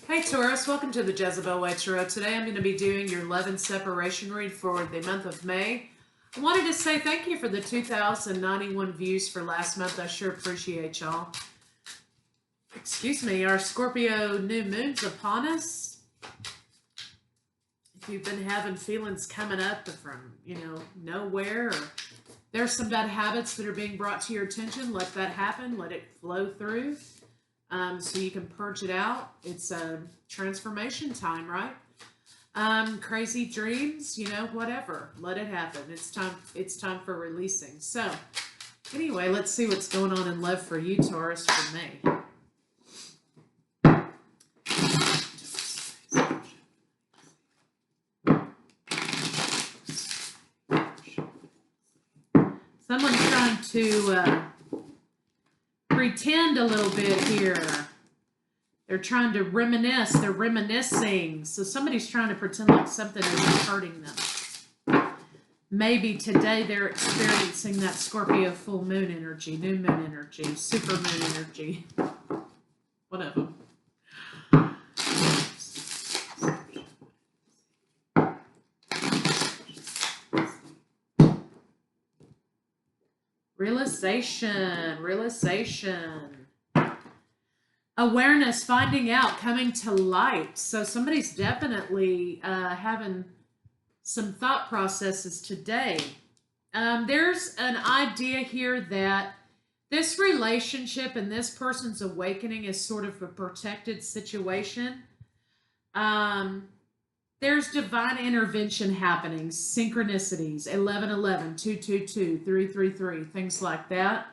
Hey Taurus, welcome to the Jezebel Way Tarot. Today I'm going to be doing your love and separation read for the month of May. I wanted to say thank you for the 2,091 views for last month. I sure appreciate y'all. Excuse me, our Scorpio new moon's upon us. If you've been having feelings coming up from, nowhere, or there's some bad habits that are being brought to your attention, let that happen. Let it flow through. So you can purge it out. It's a transformation time, right? Crazy dreams, whatever. Let it happen. It's time for releasing. So anyway, let's see what's going on in love for you, Taurus, for May. Someone's trying to pretend a little bit here. They're trying to reminisce. They're reminiscing. So somebody's trying to pretend like something isn't hurting them. Maybe today they're experiencing that Scorpio full moon energy, new moon energy, super moon energy. One of them. Realization. Awareness, finding out, coming to light. So somebody's definitely having some thought processes today. There's an idea here that this relationship and this person's awakening is sort of a protected situation. There's divine intervention happening, synchronicities, 1111, 222, 333, things like that.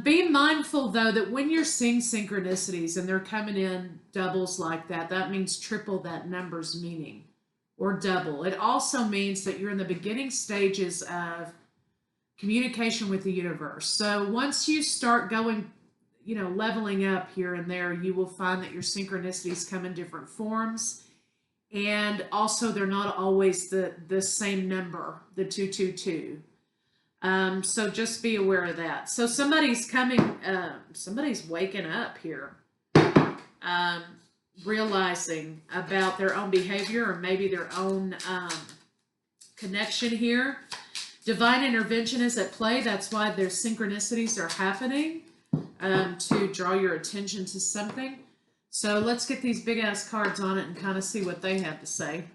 Be mindful, though, that when you're seeing synchronicities and they're coming in doubles like that, that means triple that number's meaning, or double. It also means that you're in the beginning stages of communication with the universe. So once you start going, leveling up here and there, you will find that your synchronicities come in different forms. And also, they're not always the same number, the 222. So just be aware of that. So somebody's somebody's waking up here, realizing about their own behavior or maybe their own connection here. Divine intervention is at play. That's why their synchronicities are happening, to draw your attention to something. So let's get these big ass cards on it and kind of see what they have to say.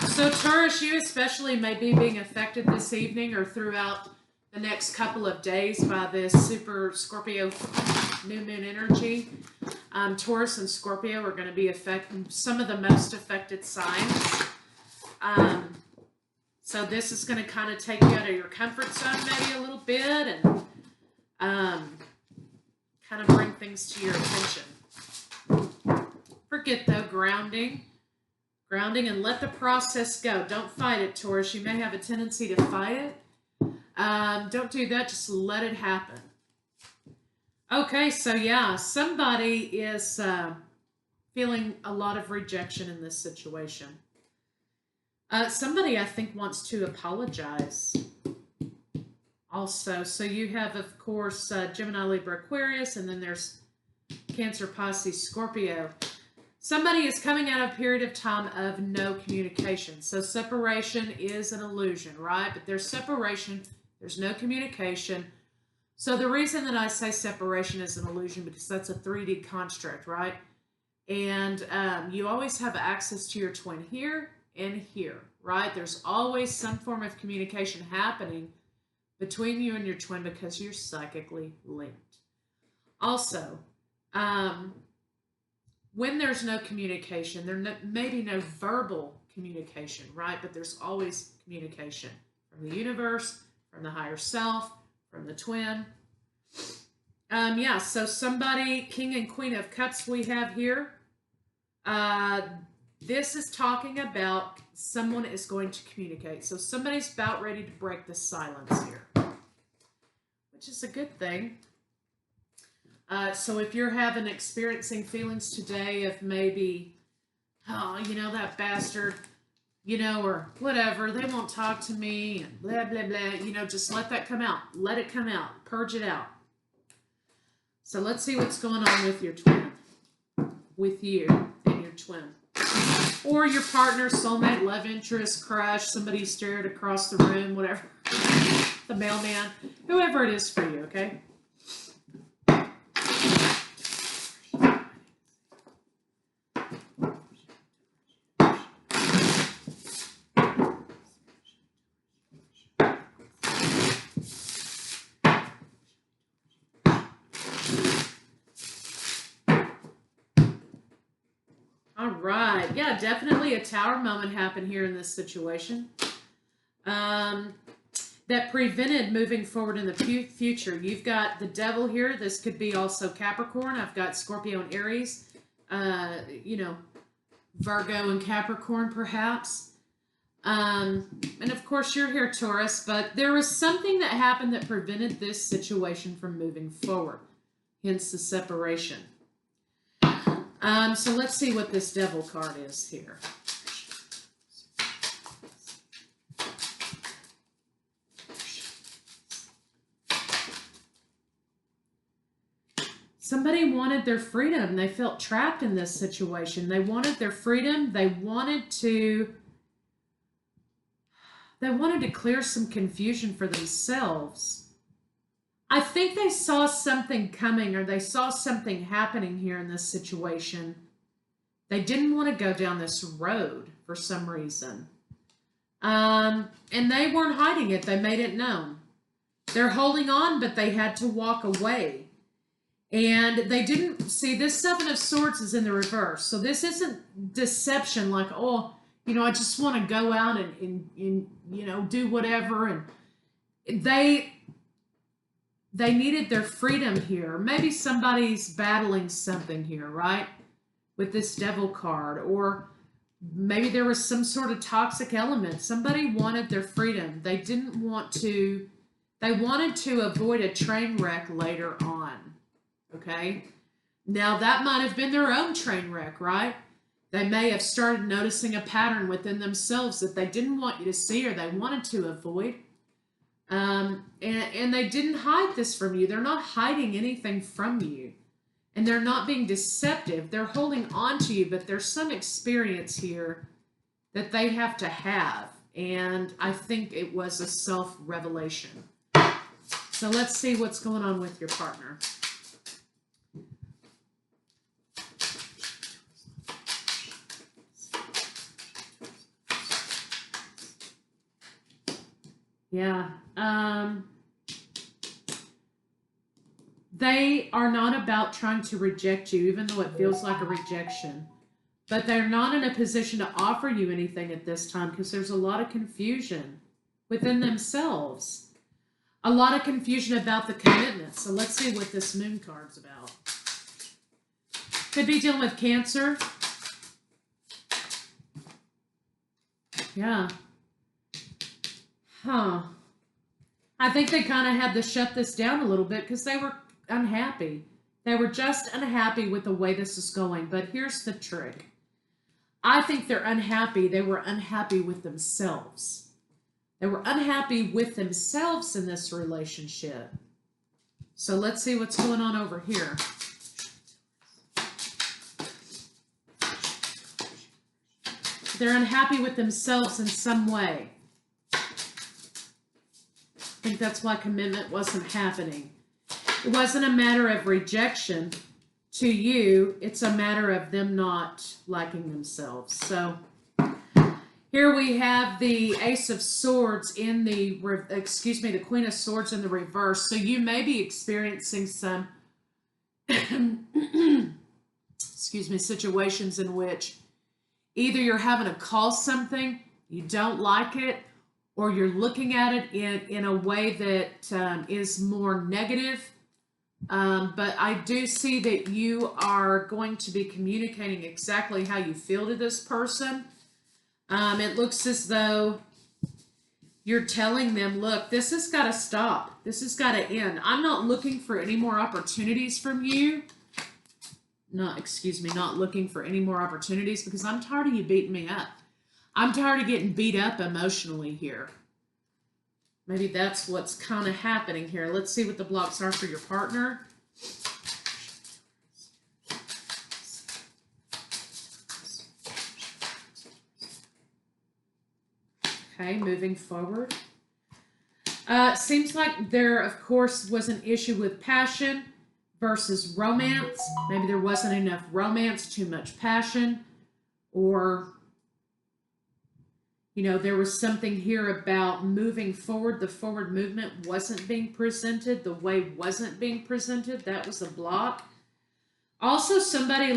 So Taurus, you especially may be being affected this evening or throughout the next couple of days by this super Scorpio new moon energy. Taurus and Scorpio are going to be some of the most affected signs. So this is going to kind of take you out of your comfort zone maybe a little bit and kind of bring things to your attention. Forget, though, grounding and let the process go. Don't fight it, Taurus. You may have a tendency to fight it. Don't do that. Just let it happen. Okay, so yeah, somebody is feeling a lot of rejection in this situation. Somebody, I think, wants to apologize also. So you have, of course, Gemini, Libra, Aquarius, and then there's Cancer, Pisces, Scorpio. Somebody is coming out of a period of time of no communication. So separation is an illusion, right? But there's separation. There's no communication. So the reason that I say separation is an illusion because that's a 3D construct, right? And you always have access to your twin here and here, right? There's always some form of communication happening between you and your twin because you're psychically linked. Also, when there's no communication, there may be no verbal communication, right? But there's always communication from the universe, from the higher self, from the twin. Yeah, so somebody, King and Queen of Cups we have here. This is talking about someone is going to communicate. So somebody's about ready to break the silence here, which is a good thing. So if you're experiencing feelings today of maybe, oh, that bastard, you know, or whatever. They won't talk to me and blah, blah, blah. You know, just let that come out. Let it come out. Purge it out. So let's see what's going on with your twin. With you and your twin. Or your partner, soulmate, love interest, crush, somebody stared across the room, whatever. The mailman. Whoever it is for you, okay? All right. Yeah, definitely a tower moment happened here in this situation. That prevented moving forward in the future. You've got the devil here. This could be also Capricorn. I've got Scorpio and Aries. You know, Virgo and Capricorn perhaps. And of course you're here, Taurus, but there was something that happened that prevented this situation from moving forward. Hence the separation. So let's see what this devil card is here. Somebody wanted their freedom. They felt trapped in this situation. They wanted their freedom. They wanted to clear some confusion for themselves. I think they saw something coming, or they saw something happening here in this situation. They didn't want to go down this road for some reason. And they weren't hiding it. They made it known. They're holding on, but they had to walk away. And they didn't see this Seven of Swords is in the reverse. So this isn't deception like, oh, you know, I just want to go out and you know, do whatever. And they needed their freedom here. Maybe somebody's battling something here, right? With this devil card. Or maybe there was some sort of toxic element. Somebody wanted their freedom. They didn't want to, they wanted to avoid a train wreck later on. Okay? Now that might have been their own train wreck, right? They may have started noticing a pattern within themselves that they didn't want you to see or they wanted to avoid. And they didn't hide this from you. They're not hiding anything from you. And they're not being deceptive. They're holding on to you, but there's some experience here that they have to have. And I think it was a self-revelation. So let's see what's going on with your partner. Yeah. They are not about trying to reject you, even though it feels like a rejection. But they're not in a position to offer you anything at this time because there's a lot of confusion within themselves. A lot of confusion about the commitment. So let's see what this moon card's about. Could be dealing with Cancer. Yeah. Huh. I think they kind of had to shut this down a little bit because they were unhappy. They were just unhappy with the way this is going. But here's the trick. I think they're unhappy. They were unhappy with themselves. They were unhappy with themselves in this relationship. So let's see what's going on over here. They're unhappy with themselves in some way. I think that's why commitment wasn't happening. It wasn't a matter of rejection to you. It's a matter of them not liking themselves. So here we have the Ace of Swords in the, the Queen of Swords in the reverse. So you may be experiencing some, situations in which either you're having to call something, you don't like it, or you're looking at it in a way that is more negative. But I do see that you are going to be communicating exactly how you feel to this person. It looks as though you're telling them, look, this has got to stop. This has got to end. I'm not looking for any more opportunities from you. Not looking for any more opportunities because I'm tired of you beating me up. I'm tired of getting beat up emotionally here. Maybe that's what's kind of happening here. Let's see what the blocks are for your partner. Okay, moving forward. Seems like there, of course, was an issue with passion versus romance. Maybe there wasn't enough romance, too much passion, or, you know, there was something here about moving forward. The forward movement wasn't being presented. The way wasn't being presented. That was a block. Also, somebody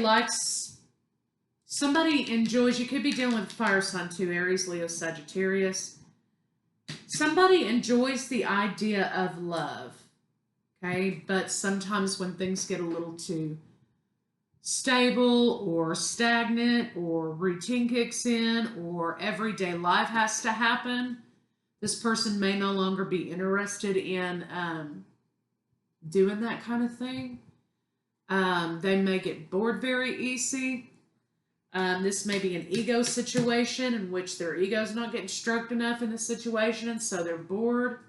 enjoys, you could be dealing with fire sign too, Aries, Leo, Sagittarius. Somebody enjoys the idea of love, okay? But sometimes when things get a little too stable or stagnant or routine kicks in or everyday life has to happen, this person may no longer be interested in doing that kind of thing. They may get bored very easy. This may be an ego situation in which their ego's not getting stroked enough in the situation, and so they're bored.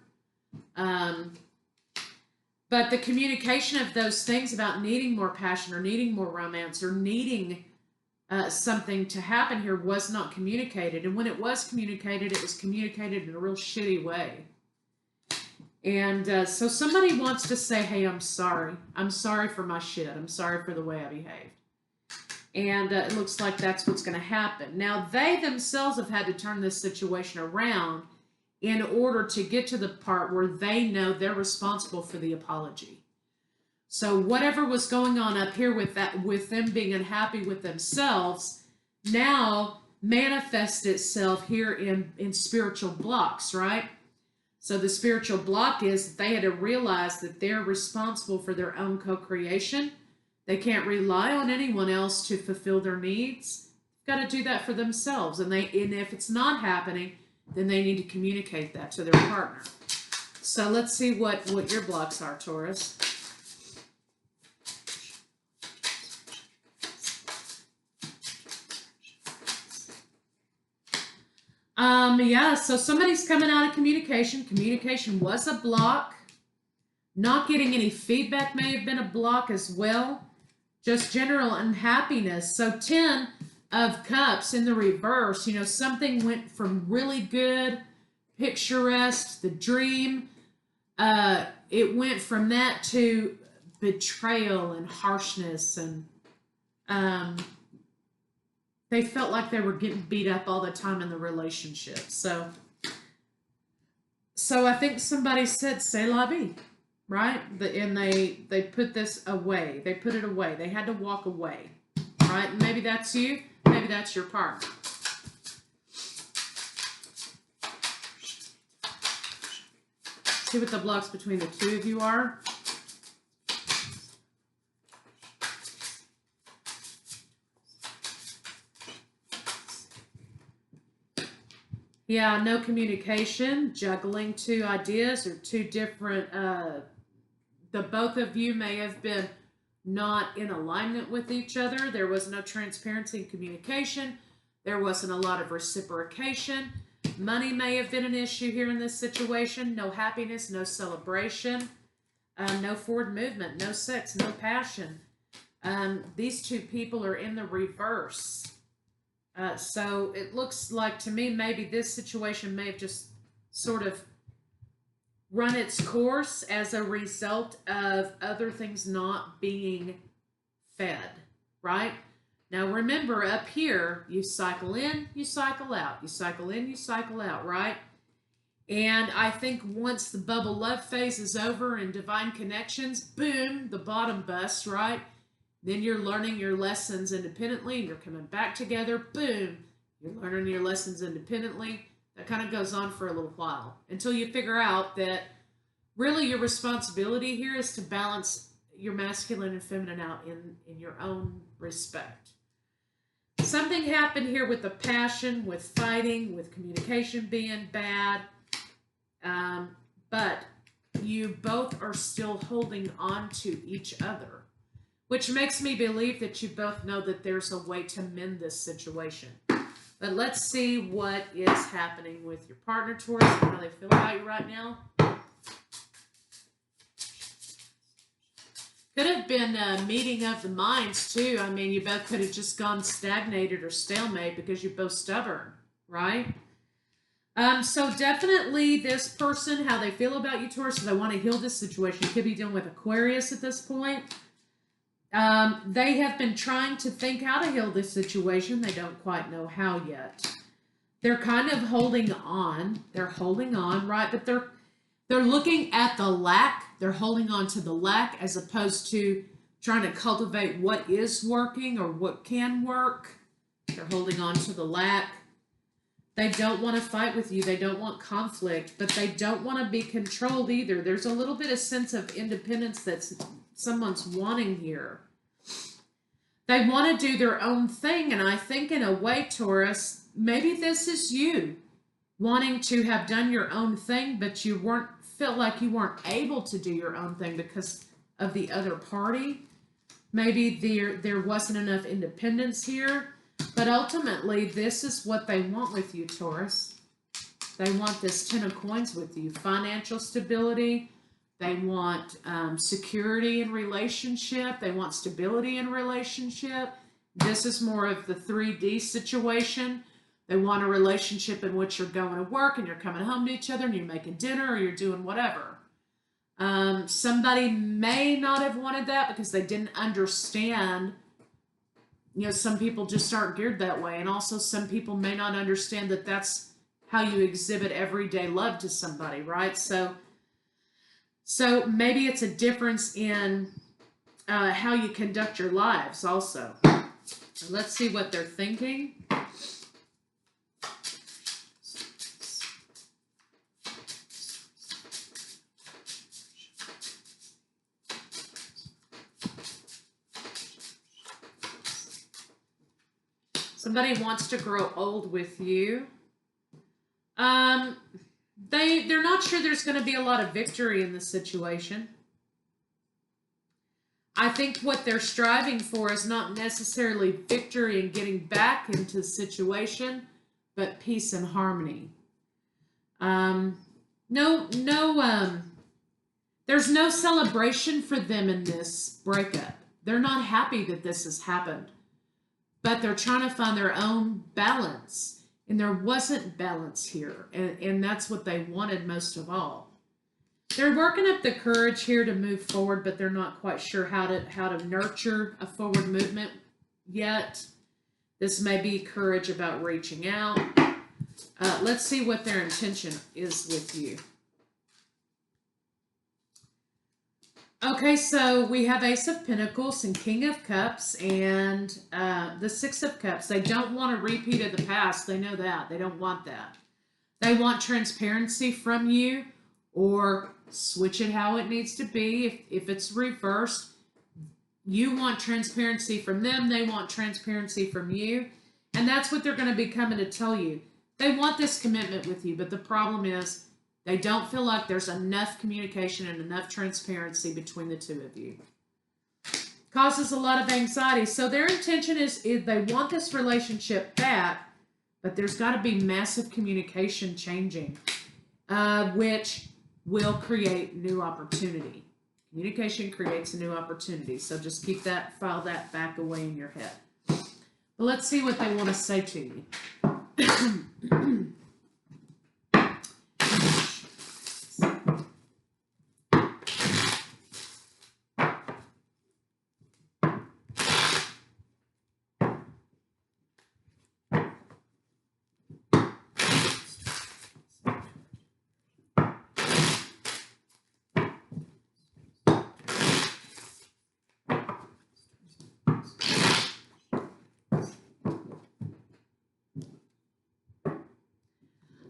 But the communication of those things about needing more passion or needing more romance or needing something to happen here was not communicated. And when it was communicated in a real shitty way. And so somebody wants to say, hey, I'm sorry. I'm sorry for my shit. I'm sorry for the way I behaved. And it looks like that's what's going to happen. Now, they themselves have had to turn this situation around in order to get to the part where they know they're responsible for the apology. So whatever was going on up here with them being unhappy with themselves, now manifests itself here in spiritual blocks, right? So the spiritual block is they had to realize that they're responsible for their own co-creation. They can't rely on anyone else to fulfill their needs. They've got to do that for themselves. And if it's not happening, then they need to communicate that to their partner. So let's see what your blocks are, Taurus. Yeah, so somebody's coming out of communication. Communication was a block. Not getting any feedback may have been a block as well. Just general unhappiness. So 10 of Cups in the reverse, you know, something went from really good, picturesque, the dream. It went from that to betrayal and harshness, and they felt like they were getting beat up all the time in the relationship. So I think somebody said, "C'est la vie." Right? And they put this away. They put it away. They had to walk away. Right? And maybe that's you. Maybe that's your partner. See what the blocks between the two of you are. Yeah, no communication, juggling two ideas or two different, the both of you may have been not in alignment with each other. There was no transparency and communication. There wasn't a lot of reciprocation. Money may have been an issue here in this situation. No happiness, no celebration, no forward movement, no sex, no passion. These two people are in the reverse. So it looks like to me maybe this situation may have just sort of run its course as a result of other things not being fed, right? Now remember, up here, you cycle in, you cycle out. You cycle in, you cycle out, right? And I think once the bubble love phase is over and divine connections, boom, the bottom busts, right? Then you're learning your lessons independently and you're coming back together. Boom. You're learning your lessons independently. That kind of goes on for a little while until you figure out that really your responsibility here is to balance your masculine and feminine out in your own respect. Something happened here with the passion, with fighting, with communication being bad. But you both are still holding on to each other. Which makes me believe that you both know that there's a way to mend this situation. But let's see what is happening with your partner, Taurus, and how they feel about you right now. Could have been a meeting of the minds, too. I mean, you both could have just gone stagnated or stalemate because you're both stubborn, right? So definitely this person, how they feel about you, Taurus, so they want to heal this situation. You could be dealing with Aquarius at this point. They have been trying to think how to heal this situation. They don't quite know how yet. They're kind of holding on. They're holding on, right? But they're looking at the lack. They're holding on to the lack as opposed to trying to cultivate what is working or what can work. They're holding on to the lack. They don't want to fight with you. They don't want conflict, but they don't want to be controlled either. There's a little bit of sense of independence that someone's wanting here. They want to do their own thing, and I think in a way, Taurus, maybe this is you wanting to have done your own thing, but you felt like you weren't able to do your own thing because of the other party. Maybe there wasn't enough independence here. But ultimately, this is what they want with you, Taurus. They want this 10 of coins with you. Financial stability. They want security in relationship. They want stability in relationship. This is more of the 3D situation. They want a relationship in which you're going to work and you're coming home to each other and you're making dinner or you're doing whatever. Somebody may not have wanted that because they didn't understand. You know, some people just aren't geared that way. And also some people may not understand that that's how you exhibit everyday love to somebody, right? So maybe it's a difference in how you conduct your lives also. So let's see what they're thinking. Somebody wants to grow old with you. They're not sure there's going to be a lot of victory in this situation. I think what they're striving for is not necessarily victory and getting back into the situation, but peace and harmony. There's no celebration for them in this breakup. They're not happy that this has happened. But they're trying to find their own balance. And there wasn't balance here. And that's what they wanted most of all. They're working up the courage here to move forward, but they're not quite sure how to nurture a forward movement yet. This may be courage about reaching out. Let's see what their intention is with you. Okay, so we have Ace of Pentacles and King of Cups and the Six of Cups. They don't want a repeat of the past. They know that. They don't want that. They want transparency from you or switch it how it needs to be. If it's reversed, you want transparency from them. They want transparency from you. And that's what they're going to be coming to tell you. They want this commitment with you, but the problem is they don't feel like there's enough communication and enough transparency between the two of you. Causes a lot of anxiety. So their intention is they want this relationship back, but there's got to be massive communication changing, which will create new opportunity. Communication creates a new opportunity. So just file that back away in your head. But let's see what they want to say to you.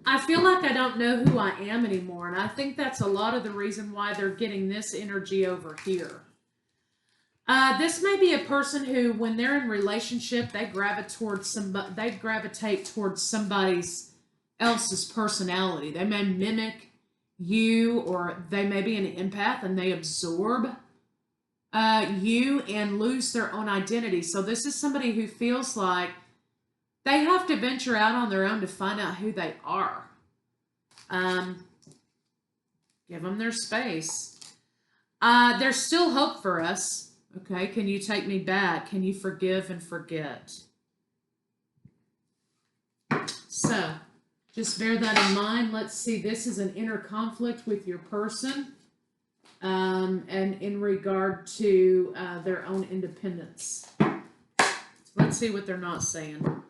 I feel like I don't know who I am anymore, and I think that's a lot of the reason why they're getting this energy over here. This may be a person who, when they're in relationship, they gravitate towards somebody else's personality. They may mimic you, or they may be an empath and they absorb you and lose their own identity. So this is somebody who feels like They have to venture out on their own to find out who they are. Give them their space. There's still hope for us. Okay, can you take me back? Can you forgive and forget? So, just bear that in mind. Let's see, this is an inner conflict with your person, and in regard to their own independence. So let's see what they're not saying.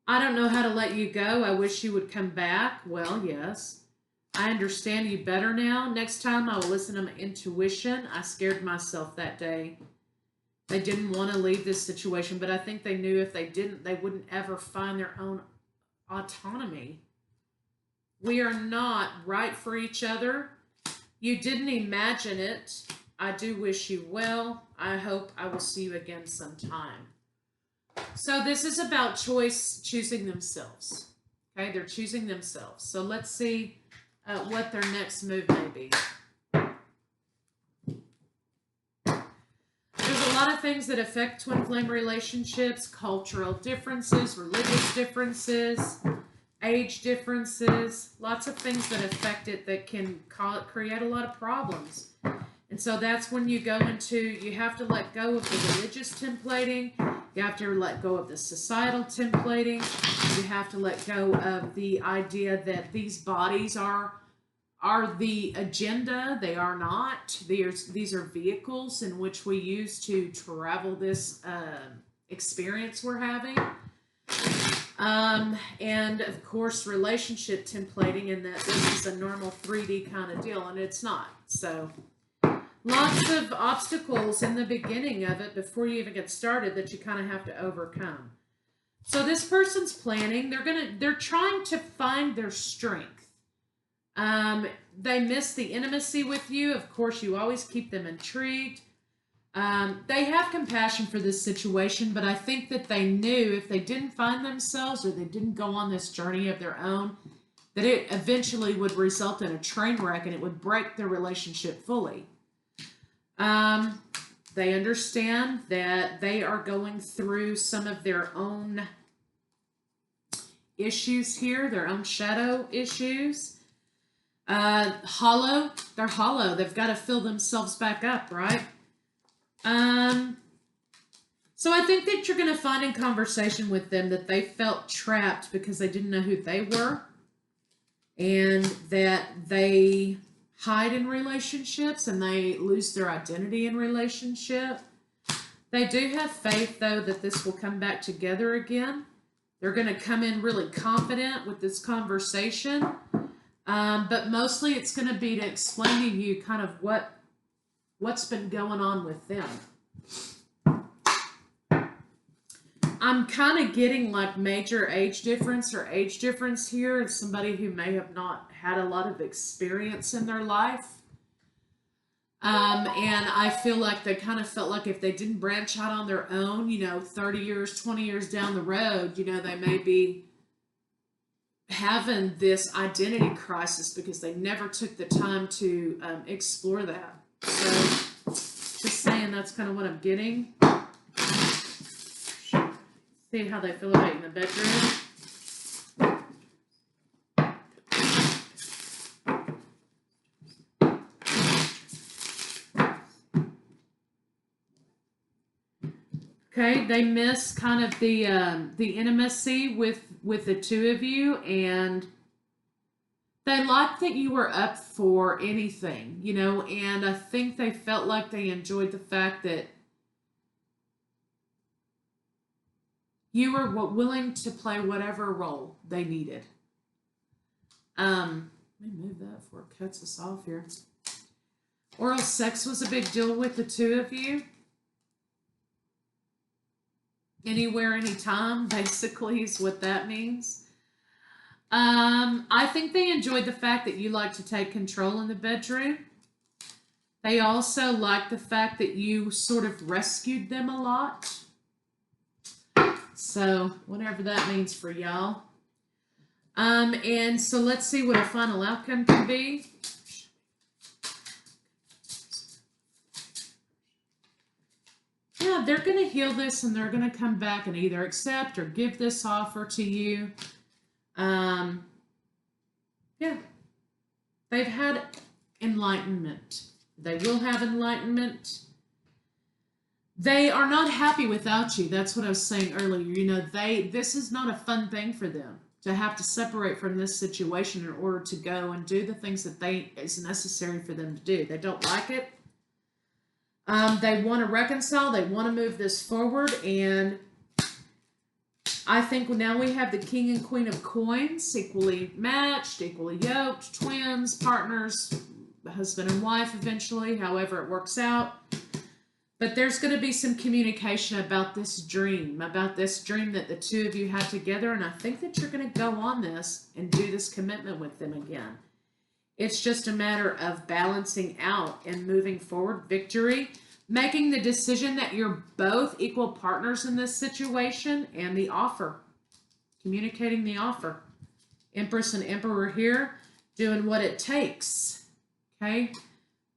I don't know how to let you go. I wish you would come back. Well, yes. I understand you better now. Next time I will listen to my intuition. I scared myself that day. They didn't want to leave this situation, but I think they knew if they didn't, they wouldn't ever find their own autonomy. We are not right for each other. You didn't imagine it. I do wish you well. I hope I will see you again sometime. So this is about choosing themselves. Okay, they're choosing themselves. So let's see what their next move may be. There's a lot of things that affect twin flame relationships: cultural differences, religious differences, age differences, lots of things that affect it that can create a lot of problems. And so that's when you go into, you have to let go of the religious templating. You have to let go of the societal templating. You have to let go of the idea that these bodies are the agenda. They are not. These are vehicles in which we use to travel this experience we're having. And of course, relationship templating, and that this is a normal 3D kind of deal, and it's not. So lots of obstacles in the beginning of it before you even get started that you kind of have to overcome. So this person's planning. They're trying to find their strength. They miss the intimacy with you. Of course, you always keep them intrigued. They have compassion for this situation, but I think that they knew if they didn't find themselves or they didn't go on this journey of their own, that it eventually would result in a train wreck and it would break their relationship fully. They understand that they are going through some of their own issues here, their own shadow issues. Hollow. They're hollow. They've got to fill themselves back up, right? So I think that you're going to find in conversation with them that they felt trapped because they didn't know who they were, and that they hide in relationships and they lose their identity in relationship. They do have faith, though, that this will come back together again. They're going to come in really confident with this conversation, but mostly it's going to be to explain to you kind of what's been going on with them. I'm kind of getting like major age difference here. It's somebody who may have not had a lot of experience in their life. And I feel like they kind of felt like if they didn't branch out on their own, 30 years, 20 years down the road, they may be having this identity crisis because they never took the time to explore that. So just saying, that's kind of what I'm getting. See how they feel about you in the bedroom. Okay, they miss kind of the intimacy with the two of you, and they liked that you were up for anything, and I think they felt like they enjoyed the fact that you were willing to play whatever role they needed. Let me move that before it cuts us off here. Oral sex was a big deal with the two of you. Anywhere, anytime, basically, is what that means. I think they enjoyed the fact that you like to take control in the bedroom. They also like the fact that you sort of rescued them a lot. So whatever that means for y'all. And so let's see what a final outcome can be. Yeah, they're going to heal this and they're going to come back and either accept or give this offer to you. Yeah, they've had enlightenment. They will have enlightenment. They are not happy without you. That's what I was saying earlier. You know, this is not a fun thing for them to have to separate from this situation in order to go and do the things that is necessary for them to do. They don't like it. They want to reconcile. They want to move this forward. And I think now we have the King and Queen of Coins, equally matched, equally yoked, twins, partners, husband and wife eventually, however it works out. But there's going to be some communication about this dream that the two of you had together. And I think that you're going to go on this and do this commitment with them again. It's just a matter of balancing out and moving forward. Victory, making the decision that you're both equal partners in this situation, and the offer. Communicating the offer. Empress and Emperor here, doing what it takes. Okay?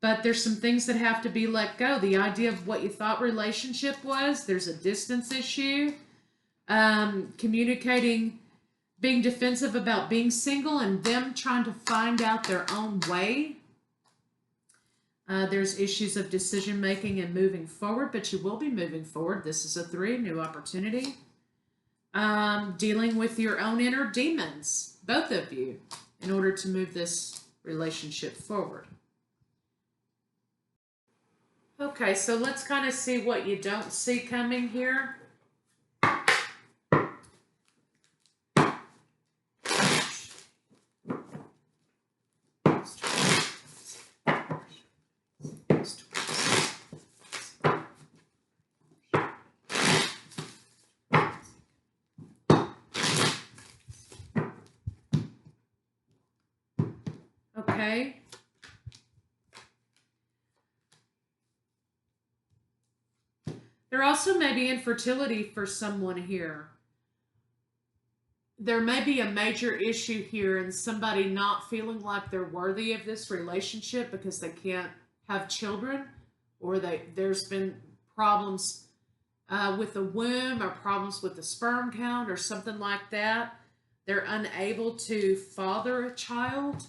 But there's some things that have to be let go. The idea of what you thought relationship was, there's a distance issue. Communicating, being defensive about being single and them trying to find out their own way. There's issues of decision making and moving forward, but you will be moving forward. This is a 3, new opportunity. Dealing with your own inner demons, both of you, in order to move this relationship forward. Okay, so let's kind of see what you don't see coming here. Okay. There also may be infertility for someone here. There may be a major issue here and somebody not feeling like they're worthy of this relationship because they can't have children, or there's been problems with the womb or problems with the sperm count or something like that. They're unable to father a child,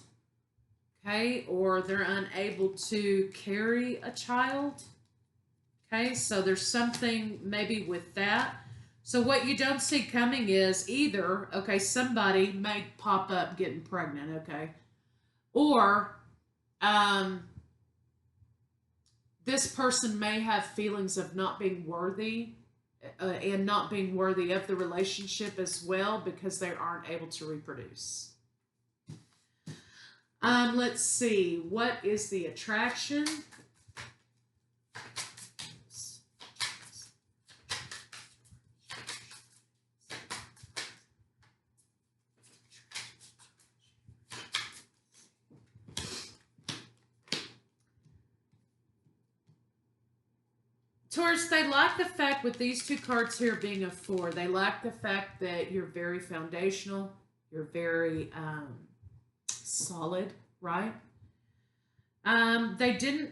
okay, or they're unable to carry a child. Okay, so there's something maybe with that. So what you don't see coming is either, okay, somebody may pop up getting pregnant, okay, or this person may have feelings of not being worthy and not being worthy of the relationship as well because they aren't able to reproduce. Let's see, what is the attraction? Taurus, they like the fact with these two cards here being a 4, they like the fact that you're very foundational, you're very solid, right? The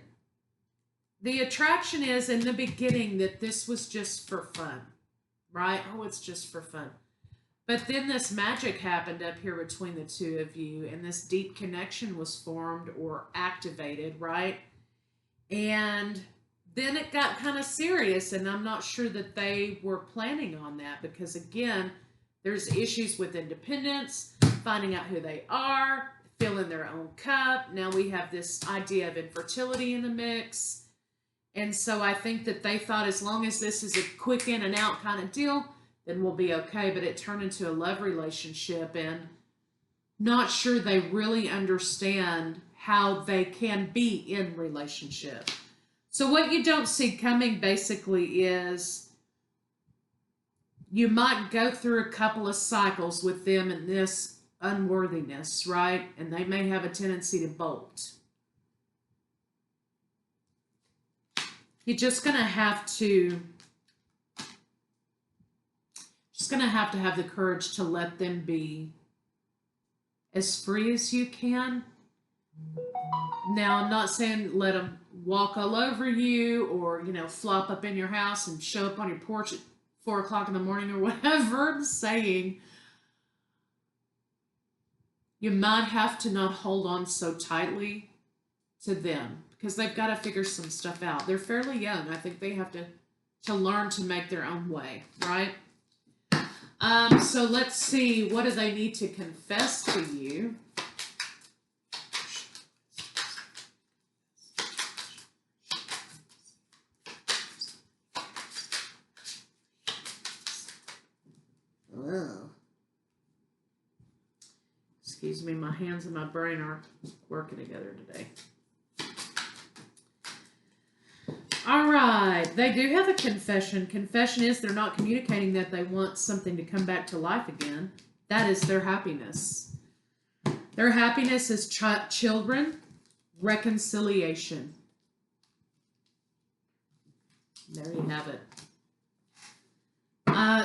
attraction is in the beginning that this was just for fun, right? Oh, it's just for fun. But then this magic happened up here between the two of you, and this deep connection was formed or activated, right? And then it got kind of serious, and I'm not sure that they were planning on that because, again, there's issues with independence, finding out who they are, filling their own cup. Now we have this idea of infertility in the mix. And so I think that they thought as long as this is a quick in and out kind of deal, then we'll be okay. But it turned into a love relationship, and not sure they really understand how they can be in relationship. So what you don't see coming basically is you might go through a couple of cycles with them in this unworthiness, right? And they may have a tendency to bolt. You're just gonna have to have the courage to let them be as free as you can. Now, I'm not saying let them walk all over you or, you know, flop up in your house and show up on your porch at 4 o'clock in the morning or whatever. I'm saying you might have to not hold on so tightly to them because they've got to figure some stuff out. They're fairly young. I think they have to learn to make their own way, right? So let's see, what do they need to confess to you? Oh. Excuse me, my hands and my brain aren't working together today. All right, they do have a confession. Confession is they're not communicating that they want something to come back to life again. That is their happiness. Their happiness is children, reconciliation. There you have it.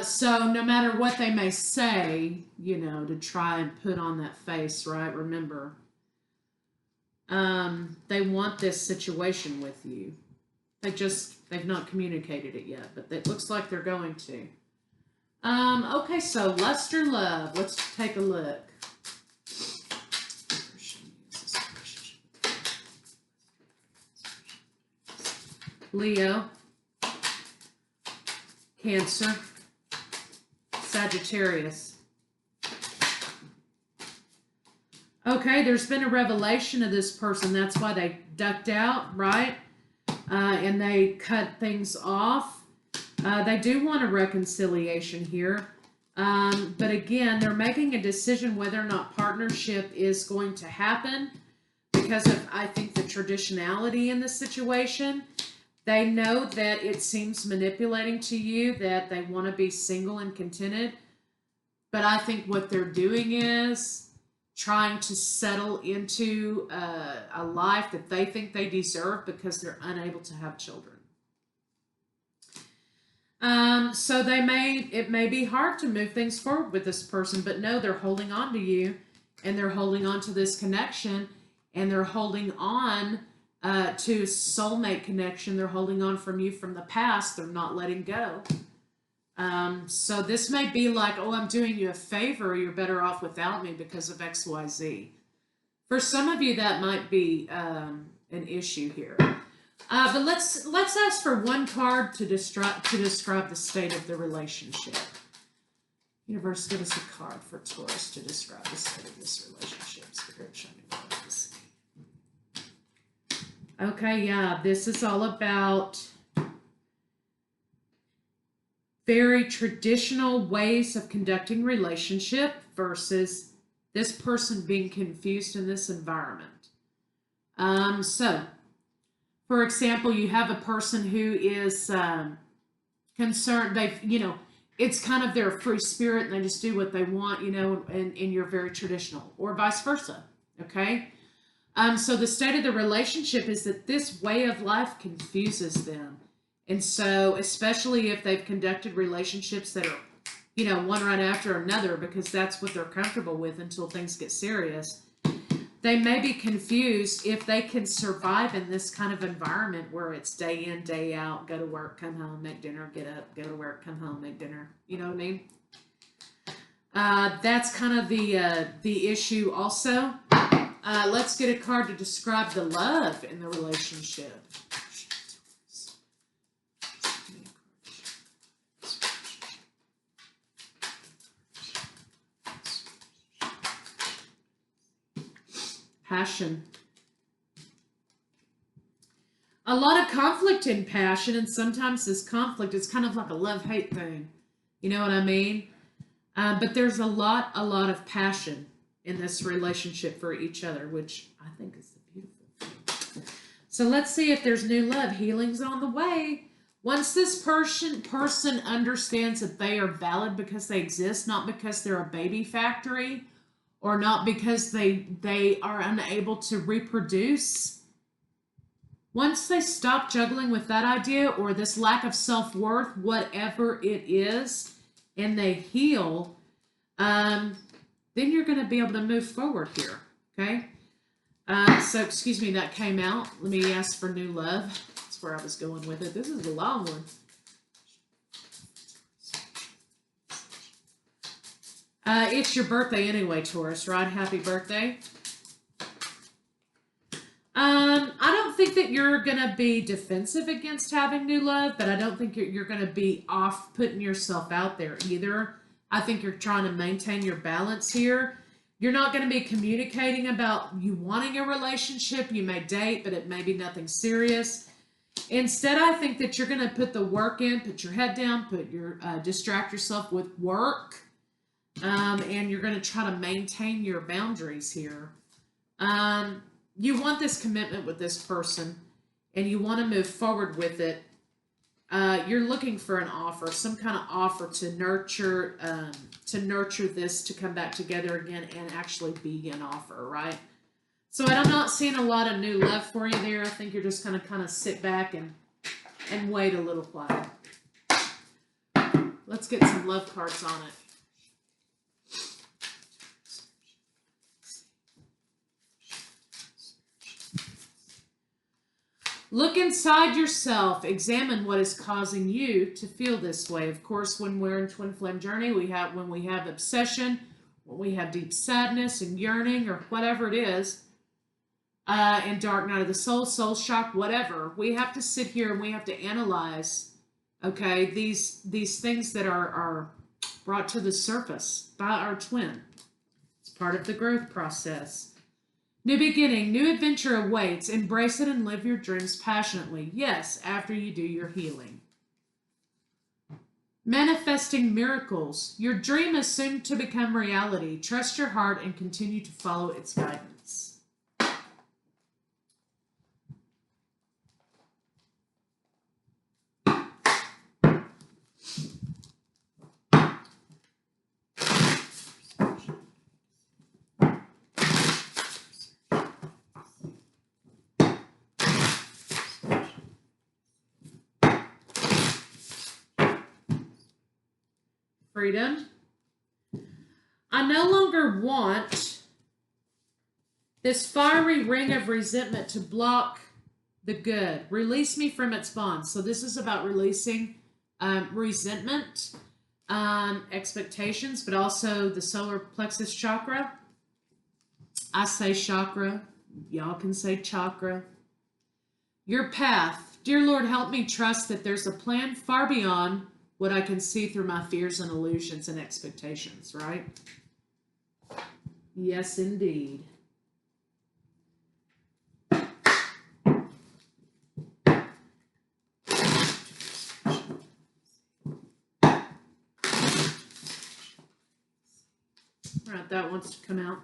So no matter what they may say, you know, to try and put on that face, right? Remember, they want this situation with you. They've not communicated it yet, but it looks like they're going to. Okay, so lust or love. Let's take a look. Leo, Cancer, Sagittarius. Okay, there's been a revelation of this person. That's why they ducked out, right? And they cut things off. They do want a reconciliation here. But again, they're making a decision whether or not partnership is going to happen because of, I think, the traditionality in the situation. They know that it seems manipulating to you, that they want to be single and contented. But I think what they're doing is trying to settle into a life that they think they deserve because they're unable to have children. So it may be hard to move things forward with this person, but no, they're holding on to you and they're holding on to this connection and they're holding on to soulmate connection. They're holding on from you from the past. They're not letting go. So this may be like, oh, I'm doing you a favor. You're better off without me because of XYZ. For some of you, that might be an issue here. But let's ask for one card to describe the state of the relationship. Universe, give us a card for Taurus to describe the state of this relationship. Spirit, show me what it is. Okay, yeah, this is all about very traditional ways of conducting relationship versus this person being confused in this environment. So, for example, you have a person who is concerned, it's kind of their free spirit and they just do what they want, and you're very traditional, or vice versa, okay? So the state of the relationship is that this way of life confuses them. And so, especially if they've conducted relationships that are, one right after another, because that's what they're comfortable with until things get serious, they may be confused if they can survive in this kind of environment where it's day in, day out, go to work, come home, make dinner, get up, go to work, come home, make dinner. You know what I mean? That's kind of the issue also. Let's get a card to describe the love in the relationship. Passion. A lot of conflict in passion, and sometimes this conflict is kind of like a love-hate thing. You know what I mean? But there's a lot of passion in this relationship for each other, which I think is the beautiful thing. So let's see if there's new love. Healing's on the way. Once this person understands that they are valid because they exist, not because they're a baby factory, or not because they are unable to reproduce, Once they stop juggling with that idea or this lack of self-worth, whatever it is, and they heal, then you're going to be able to move forward here, okay? So, excuse me, that came out. Let me ask for new love. That's where I was going with it. This is a long one. It's your birthday anyway, Taurus, right? Happy birthday. I don't think that you're going to be defensive against having new love, but I don't think you're going to be off putting yourself out there either. I think you're trying to maintain your balance here. You're not going to be communicating about you wanting a relationship. You may date, but it may be nothing serious. Instead, I think that you're going to put the work in, put your head down, distract yourself with work, and you're going to try to maintain your boundaries here. You want this commitment with this person, and you want to move forward with it. You're looking for an offer, some kind of offer to nurture this to come back together again and actually be an offer, right? So I'm not seeing a lot of new love for you there. I think you're just going to kind of sit back and wait a little while. Let's get some love cards on it. Look inside yourself. Examine what is causing you to feel this way. Of course, when we're in Twin Flame Journey, when we have obsession, when we have deep sadness and yearning or whatever it is, and Dark Night of the Soul, Soul Shock, whatever, we have to sit here and we have to analyze, okay, these things that are brought to the surface by our twin. It's part of the growth process. New beginning, new adventure awaits. Embrace it and live your dreams passionately. Yes, after you do your healing. Manifesting miracles. Your dream is soon to become reality. Trust your heart and continue to follow its guidance. Freedom. I no longer want this fiery ring of resentment to block the good. Release me from its bonds. So this is about releasing resentment, expectations, but also the solar plexus chakra. I say chakra. Y'all can say chakra. Your path. Dear Lord, help me trust that there's a plan far beyond what I can see through my fears and illusions and expectations, right? Yes, indeed. All right, that wants to come out.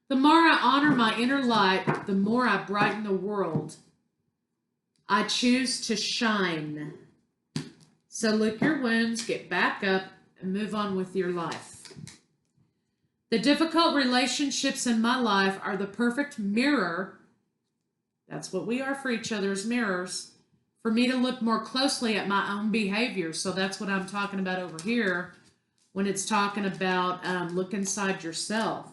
The more I honor my inner light, the more I brighten the world. I choose to shine. So lick your wounds, get back up, and move on with your life. The difficult relationships in my life are the perfect mirror. That's what we are for each other, as mirrors. For me to look more closely at my own behavior. So that's what I'm talking about over here when it's talking about look inside yourself.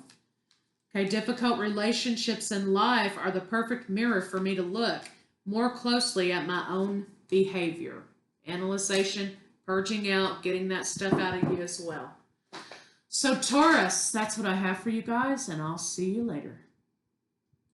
Okay, difficult relationships in life are the perfect mirror for me to look more closely at my own behavior. Analyzation, purging out, getting that stuff out of you as well. So Taurus, that's what I have for you guys, and I'll see you later.